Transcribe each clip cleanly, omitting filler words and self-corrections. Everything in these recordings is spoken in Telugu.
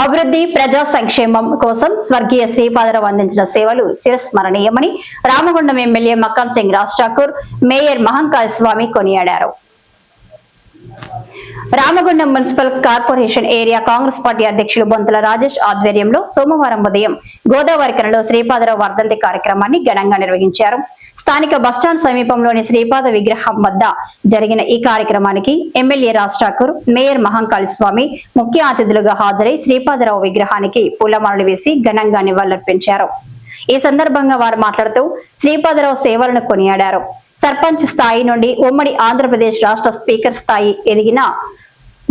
అభివృద్ధి ప్రజా సంక్షేమం కోసం స్వర్గీయ శ్రీపాదరావు అందించిన సేవలు చిరస్మరణీయమని రామగుండం ఎమ్మెల్యే మక్కన్ సింగ్ రాజ్ ఠాకూర్ మేయర్ మహంకాళ స్వామి కొనియాడారు. Ramagundam municipal corporation area Congress party అధ్యక్షులు బొంతల రాజేష్ ఆధ్వర్యంలో సోమవారం ఉదయం గోదావరి కనిలో శ్రీపాదరావు వర్ధంతి కార్యక్రమాన్ని ఘనంగా నిర్వహించారు. స్థానిక బస్టాండ్ సమీపంలోని శ్రీపాద విగ్రహం వద్ద జరిగిన ఈ కార్యక్రమానికి ఎమ్మెల్యే రాజ్ ఠాకూర్, మేయర్ మహంకాళ స్వామి ముఖ్య అతిథులుగా హాజరై శ్రీపాదరావు విగ్రహానికి పూలమాలలు వేసి ఘనంగా నివాళులర్పించారు. ఈ సందర్భంగా వారు మాట్లాడుతూ శ్రీపాదరావు సేవలను కొనియాడారు. సర్పంచ్ స్థాయి నుండి ఉమ్మడి ఆంధ్రప్రదేశ్ రాష్ట్ర స్పీకర్ స్థాయి ఎదిగిన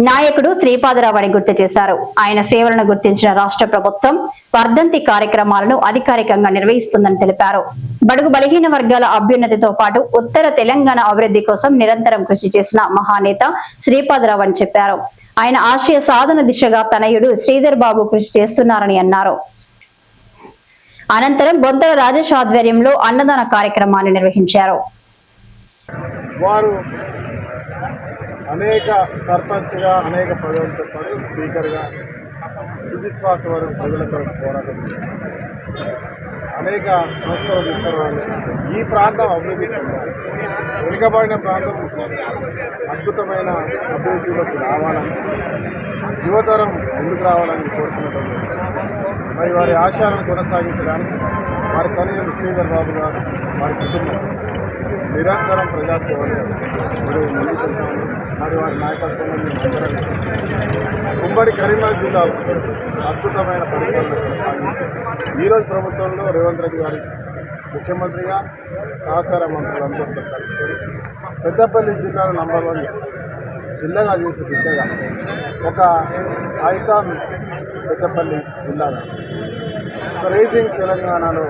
నాయకుడు శ్రీపాదరావు అని గుర్తు చేశారు. ఆయన సేవలను గుర్తించిన రాష్ట్ర ప్రభుత్వం వర్ధంతి కార్యక్రమాలను అధికారికంగా నిర్వహిస్తుందని తెలిపారు. బడుగు బలహీన వర్గాల అభ్యున్నతితో పాటు ఉత్తర తెలంగాణ అభివృద్ధి కోసం నిరంతరం కృషి చేసిన మహానేత శ్రీపాదరావు అని చెప్పారు. ఆయన ఆశయ సాధన దిశగా తనయుడు శ్రీధర్ బాబు కృషి చేస్తున్నారని అన్నారు. అనంతరం బొంతల రాజేష్ ఆధ్వర్యంలో అన్నదాన కార్యక్రమాన్ని నిర్వహించారు. వారు అనేక సర్పంచ్గా అనేక పదవులతో పాటు స్పీకర్గా తుది శ్వాస వరకు ప్రజలతో పోరాటం అనేక సంస్థలు తీసుకురావాలి. ఈ ప్రాంతం అభివృద్ధి చెందాలి. వెనుకబడిన ప్రాంతం అద్భుతమైన అభివృద్ధిలోకి రావాలని, యువతరం ముందుకు రావాలని కోరుతున్నటువంటి మరి వారి ఆశయాలను కొనసాగించడానికి వారి తల్లిదండ్రులు శ్రీధర్ బాబు గారు, వారి కుటుంబం నిరంతరం ప్రజాసేవలు ముందుకెళ్తాము. మరి వారి నాయకత్వంలో ఉమ్మడి కరీంనగర్ జిల్లాలో అద్భుతమైన పరిపాలన కొనసాగించారు. ఈరోజు ప్రభుత్వంలో రేవంత్ రెడ్డి గారి ముఖ్యమంత్రిగా సహచార మంత్రులందరితో కలిసి పెద్దపల్లి జిల్లాను నంబర్ 1 జిల్లాగా చేసే దిశగా ఒక ఐకాన్ పెద్దపల్లి జిల్లాగా, ఒక రేసింగ్ తెలంగాణలో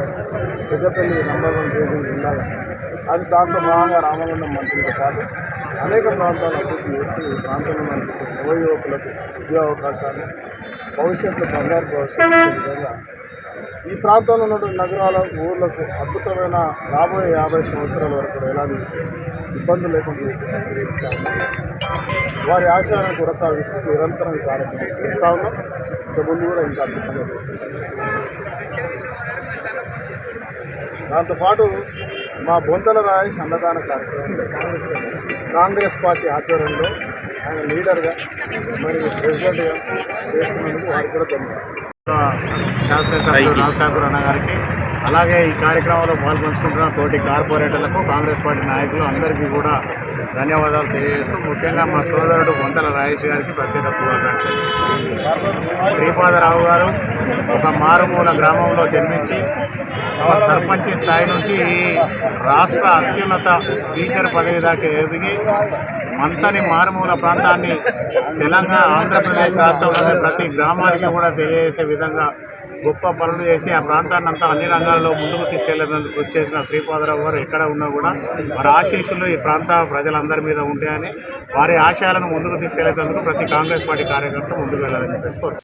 పెద్దపల్లి నంబర్ 1 రేసింగ్ జిల్లాగా, అది దాంట్లో భాగంగా రామగుండం మంత్రితో పాటు అనేక ప్రాంతాలు అభివృద్ధి చేసి ఈ ప్రాంతంలో యువ యువకులకు ఉద్యోగ అవకాశాలు, భవిష్యత్తు బంగారు భవిష్యత్తు విధంగా ఈ ప్రాంతంలో ఉన్నటువంటి నగరాల ఊర్లకు అద్భుతమైన రాబోయే 50 సంవత్సరాల వరకు ఎలాంటి ఇబ్బందులు లేకుండా వారి ఆశయాలను కొనసాగిస్తూ నిరంతరం ఈ కార్యక్రమం చేస్తూ ఉన్నాం. ఇంతకుముందు కూడా ఇంకా అద్భుతంగా దాంతోపాటు మా బొంతల రాజేష్ అన్నదాన కార్యక్రమం కాంగ్రెస్ పార్టీ ఆధ్వర్యంలో ఆయన లీడర్గా మరి ప్రెసిడెంట్గా చేస్తున్నందుకు వారికి కూడా ధన్యవాదాలు. శాసనసభ్యులు రాజ్ ఠాకూర్ అన్న గారికి, అలాగే ఈ కార్యక్రమంలో పాల్పంచుకుంటున్న తోటి కార్పొరేటర్లకు, కాంగ్రెస్ పార్టీ నాయకులు అందరికీ కూడా ధన్యవాదాలు తెలియజేస్తూ, ముఖ్యంగా మా సోదరుడు బొంతల రాజేష్ గారికి ప్రత్యేక శుభాకాంక్షలు. శ్రీపాదరావు గారు ఒక మారుమూల గ్రామంలో జన్మించి ఒక సర్పంచ్ స్థాయి నుంచి రాష్ట్ర అత్యున్నత స్పీకర్ పదవి దాకా ఎదిగి మంతని మారుమూల ప్రాంతాన్ని తెలంగాణ ఆంధ్రప్రదేశ్ రాష్ట్రంలోని ప్రతి గ్రామానికి కూడా తెలియజేసే విధంగా గొప్ప పనులు చేసి ఆ ప్రాంతాన్ని అంతా అన్ని రంగాల్లో ముందుకు తీసుకెళ్లేందుకు కృషి చేసిన శ్రీపాదరావు గారు ఎక్కడ ఉన్నా కూడా వారి ఆశీస్సులు ఈ ప్రాంత ప్రజలందరి మీద ఉంటాయని, వారి ఆశయాలను ముందుకు తీసుకెళ్లేందుకు ప్రతి కాంగ్రెస్ పార్టీ కార్యకర్త ముందుకు వెళ్ళాలని చెప్పేసి